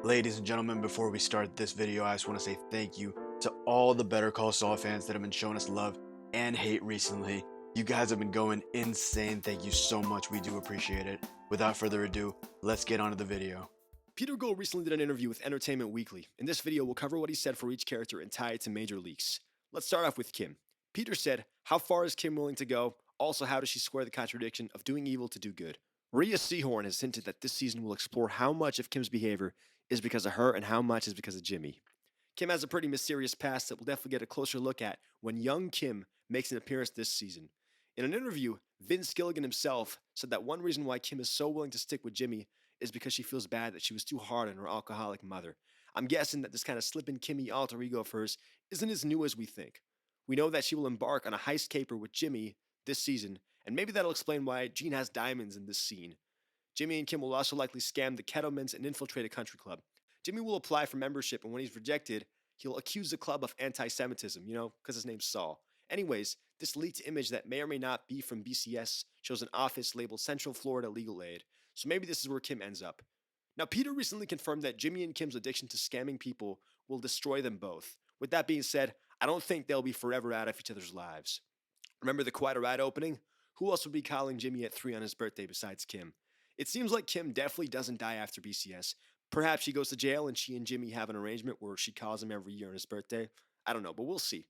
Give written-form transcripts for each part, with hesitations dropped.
Ladies and gentlemen, before we start this video, I just want to say thank you to all the Better Call Saul fans that have been showing us love and hate recently. You guys have been going insane. Thank you so much. We do appreciate it. Without further ado, let's get on to the video. Peter Gould recently did an interview with Entertainment Weekly. In this video, we'll cover what he said for each character and tie it to major leaks. Let's start off with Kim. Peter said, "How far is Kim willing to go? Also, how does she square the contradiction of doing evil to do good?" Rhea Seehorn has hinted that this season will explore how much of Kim's behavior is because of her and how much is because of Jimmy. Kim has a pretty mysterious past that we'll definitely get a closer look at when young Kim makes an appearance this season. In an interview, Vince Gilligan himself said that one reason why Kim is so willing to stick with Jimmy is because she feels bad that she was too hard on her alcoholic mother. I'm guessing that this kind of slippin' Kimmy alter ego of hers isn't as new as we think. We know that she will embark on a heist caper with Jimmy this season, and maybe that'll explain why Gene has diamonds in this scene. Jimmy and Kim will also likely scam the Kettlemans and infiltrate a country club. Jimmy will apply for membership, and when he's rejected, he'll accuse the club of anti-Semitism, because his name's Saul. Anyways, this leaked image that may or may not be from BCS shows an office labeled Central Florida Legal Aid, so maybe this is where Kim ends up. Now, Peter recently confirmed that Jimmy and Kim's addiction to scamming people will destroy them both. With that being said, I don't think they'll be forever out of each other's lives. Remember the Quite a Ride opening? Who else would be calling Jimmy at 3 on his birthday besides Kim? It seems like Kim definitely doesn't die after BCS. Perhaps she goes to jail and she and Jimmy have an arrangement where she calls him every year on his birthday. I don't know, but we'll see.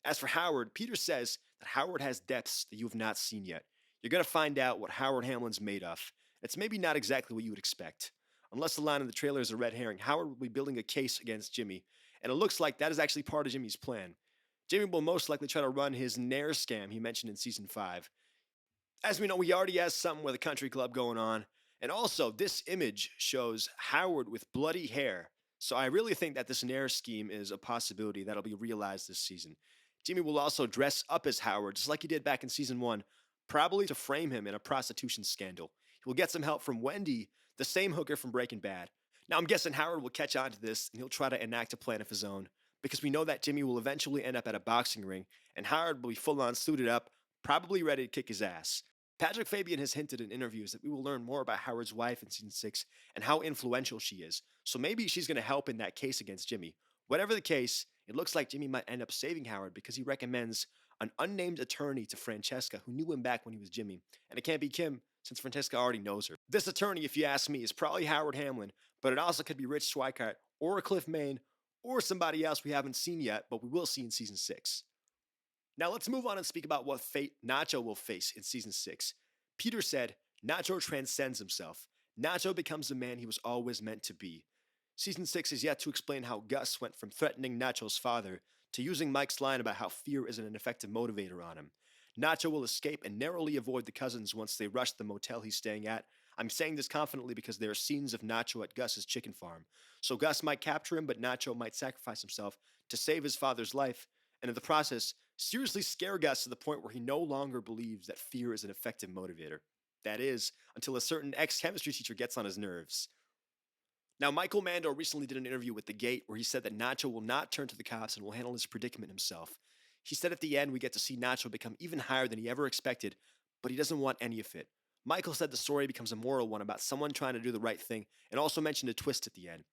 As for Howard, Peter says that Howard has depths that you have not seen yet. You're going to find out what Howard Hamlin's made of. It's maybe not exactly what you would expect. Unless the line in the trailer is a red herring, Howard will be building a case against Jimmy, and it looks like that is actually part of Jimmy's plan. Jimmy will most likely try to run his Nair scam he mentioned in Season 5. As we know, he already has something with a country club going on, and also this image shows Howard with bloody hair, so I really think that this Nair scheme is a possibility that'll be realized this season. Jimmy will also dress up as Howard, just like he did back in Season 1, probably to frame him in a prostitution scandal. He will get some help from Wendy, the same hooker from Breaking Bad. Now I'm guessing Howard will catch on to this, and he'll try to enact a plan of his own, because we know that Jimmy will eventually end up at a boxing ring, and Howard will be full-on suited up, probably ready to kick his ass. Patrick Fabian has hinted in interviews that we will learn more about Howard's wife in Season 6 and how influential she is, so maybe she's going to help in that case against Jimmy. Whatever the case, it looks like Jimmy might end up saving Howard because he recommends an unnamed attorney to Francesca who knew him back when he was Jimmy, and it can't be Kim since Francesca already knows her. This attorney, if you ask me, is probably Howard Hamlin, but it also could be Rich Schweikart or Cliff Main or somebody else we haven't seen yet, but we will see in Season 6. Now let's move on and speak about what fate Nacho will face in Season 6. Peter said, Nacho transcends himself. Nacho becomes the man he was always meant to be. Season 6 is yet to explain how Gus went from threatening Nacho's father to using Mike's line about how fear is an effective motivator on him. Nacho will escape and narrowly avoid the cousins once they rush the motel he's staying at. I'm saying this confidently because there are scenes of Nacho at Gus's chicken farm. So Gus might capture him, but Nacho might sacrifice himself to save his father's life, and in the process, seriously scare Gus to the point where he no longer believes that fear is an effective motivator. That is, until a certain ex-chemistry teacher gets on his nerves. Now, Michael Mando recently did an interview with The Gate where he said that Nacho will not turn to the cops and will handle his predicament himself. He said at the end we get to see Nacho become even higher than he ever expected, but he doesn't want any of it. Michael said the story becomes a moral one about someone trying to do the right thing and also mentioned a twist at the end.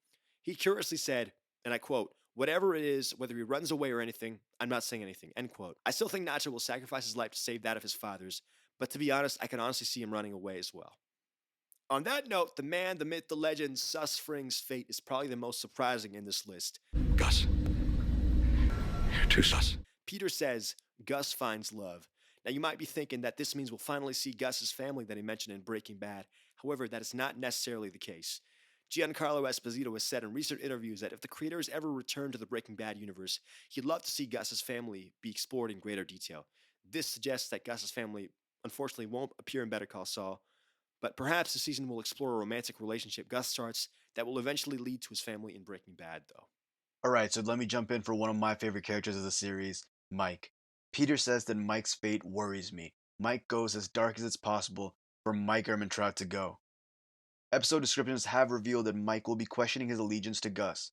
He curiously said, and I quote, "Whatever it is, whether he runs away or anything, I'm not saying anything," end quote. I still think Nacho will sacrifice his life to save that of his father's, but to be honest, I can honestly see him running away as well. On that note, the man, the myth, the legend, Sus Fring's fate is probably the most surprising in this list. Gus, you're too sus. Peter says, Gus finds love. Now you might be thinking that this means we'll finally see Gus's family that he mentioned in Breaking Bad. However, that is not necessarily the case. Giancarlo Esposito has said in recent interviews that if the creators ever return to the Breaking Bad universe, he'd love to see Gus's family be explored in greater detail. This suggests that Gus's family unfortunately won't appear in Better Call Saul, but perhaps the season will explore a romantic relationship Gus starts that will eventually lead to his family in Breaking Bad, though. Alright, so let me jump in for one of my favorite characters of the series, Mike. Peter says that Mike's fate worries me. Mike goes as dark as it's possible for Mike Ehrmantraut to go. Episode descriptions have revealed that Mike will be questioning his allegiance to Gus,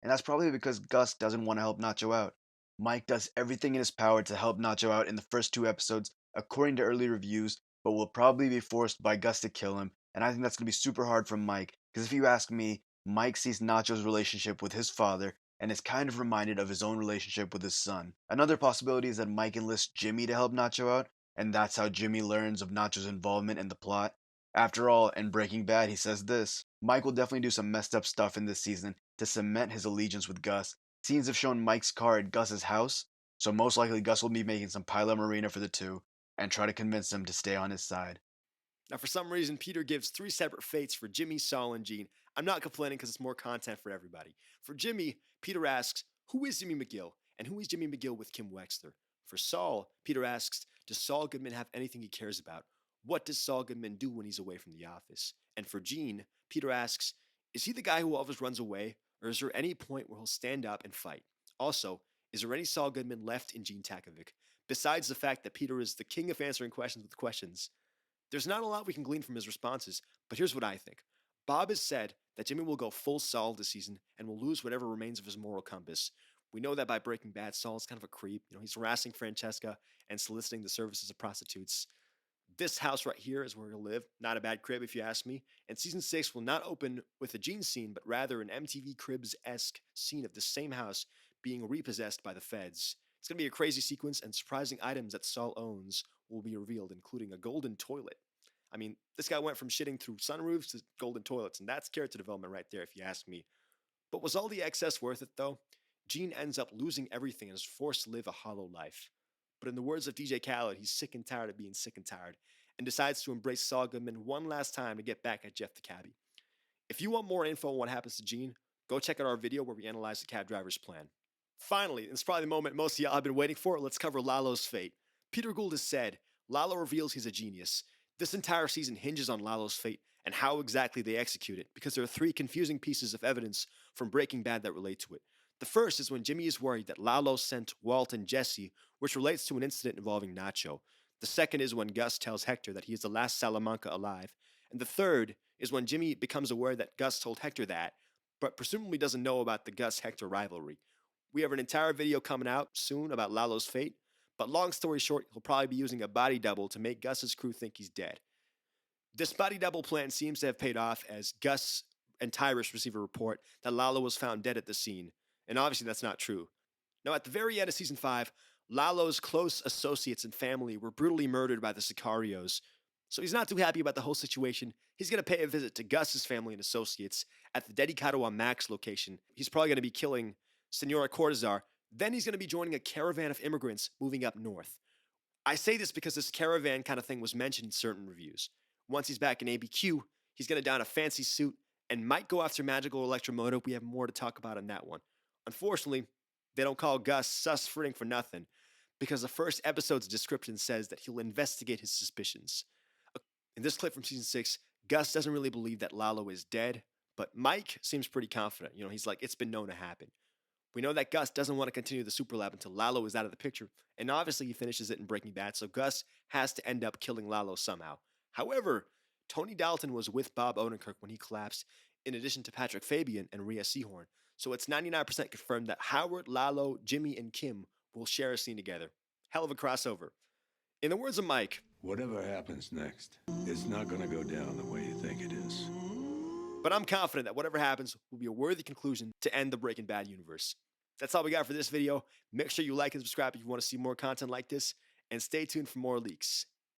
and that's probably because Gus doesn't want to help Nacho out. Mike does everything in his power to help Nacho out in the first 2 episodes, according to early reviews, but will probably be forced by Gus to kill him, and I think that's going to be super hard for Mike, because if you ask me, Mike sees Nacho's relationship with his father and is kind of reminded of his own relationship with his son. Another possibility is that Mike enlists Jimmy to help Nacho out, and that's how Jimmy learns of Nacho's involvement in the plot. After all, in Breaking Bad, he says this: Mike will definitely do some messed up stuff in this season to cement his allegiance with Gus. Scenes have shown Mike's car at Gus's house, so most likely Gus will be making some pilot marina for the two and try to convince him to stay on his side. Now, for some reason, Peter gives 3 separate fates for Jimmy, Saul, and Gene. I'm not complaining because it's more content for everybody. For Jimmy, Peter asks, who is Jimmy McGill, and who is Jimmy McGill with Kim Wexler? For Saul, Peter asks, does Saul Goodman have anything he cares about? What does Saul Goodman do when he's away from the office? And for Gene, Peter asks, is he the guy who always runs away, or is there any point where he'll stand up and fight? Also, is there any Saul Goodman left in Gene Takovic? Besides the fact that Peter is the king of answering questions with questions, there's not a lot we can glean from his responses, but here's what I think. Bob has said that Jimmy will go full Saul this season and will lose whatever remains of his moral compass. We know that by Breaking Bad, Saul's kind of a creep. He's harassing Francesca and soliciting the services of prostitutes. This house right here is where he'll live. Not a bad crib, if you ask me. And season 6 will not open with a Gene scene, but rather an MTV Cribs-esque scene of the same house being repossessed by the feds. It's going to be a crazy sequence, and surprising items that Saul owns will be revealed, including a golden toilet. I mean, this guy went from shitting through sunroofs to golden toilets, and that's character development right there, if you ask me. But was all the excess worth it, though? Gene ends up losing everything and is forced to live a hollow life. But in the words of DJ Khaled, he's sick and tired of being sick and tired, and decides to embrace Saul Goodman one last time to get back at Jeff the cabbie. If you want more info on what happens to Gene, go check out our video where we analyze the cab driver's plan. Finally, and it's probably the moment most of y'all have been waiting for, let's cover Lalo's fate. Peter Gould has said, Lalo reveals he's a genius. This entire season hinges on Lalo's fate and how exactly they execute it, because there are 3 confusing pieces of evidence from Breaking Bad that relate to it. The first is when Jimmy is worried that Lalo sent Walt and Jesse, which relates to an incident involving Nacho. The second is when Gus tells Hector that he is the last Salamanca alive. And the third is when Jimmy becomes aware that Gus told Hector that, but presumably doesn't know about the Gus-Hector rivalry. We have an entire video coming out soon about Lalo's fate, but long story short, he'll probably be using a body double to make Gus's crew think he's dead. This body double plan seems to have paid off, as Gus and Tyrus receive a report that Lalo was found dead at the scene, and obviously that's not true. Now, at the very end of Season 5, Lalo's close associates and family were brutally murdered by the Sicarios, so he's not too happy about the whole situation. He's going to pay a visit to Gus's family and associates at the Dedicado on Max location. He's probably going to be killing Senora Cortazar. Then he's going to be joining a caravan of immigrants moving up north. I say this because this caravan kind of thing was mentioned in certain reviews. Once he's back in ABQ, he's going to don a fancy suit and might go after Magical Electromotive. We have more to talk about on that one. Unfortunately, they don't call Gus sus Fritting for nothing, because the first episode's description says that he'll investigate his suspicions. In this clip from Season 6, Gus doesn't really believe that Lalo is dead, but Mike seems pretty confident. He's like, it's been known to happen. We know that Gus doesn't want to continue the Super Lab until Lalo is out of the picture, and obviously he finishes it in Breaking Bad, so Gus has to end up killing Lalo somehow. However, Tony Dalton was with Bob Odenkirk when he collapsed, in addition to Patrick Fabian and Rhea Seehorn, so it's 99% confirmed that Howard, Lalo, Jimmy, and Kim will share a scene together. Hell of a crossover. In the words of Mike, Whatever happens next, it's not gonna go down the way you think it is. but I'm confident that whatever happens will be a worthy conclusion to end the Breaking Bad universe. That's all we got for this video. Make sure you like and subscribe if you want to see more content like this, and stay tuned for more leaks.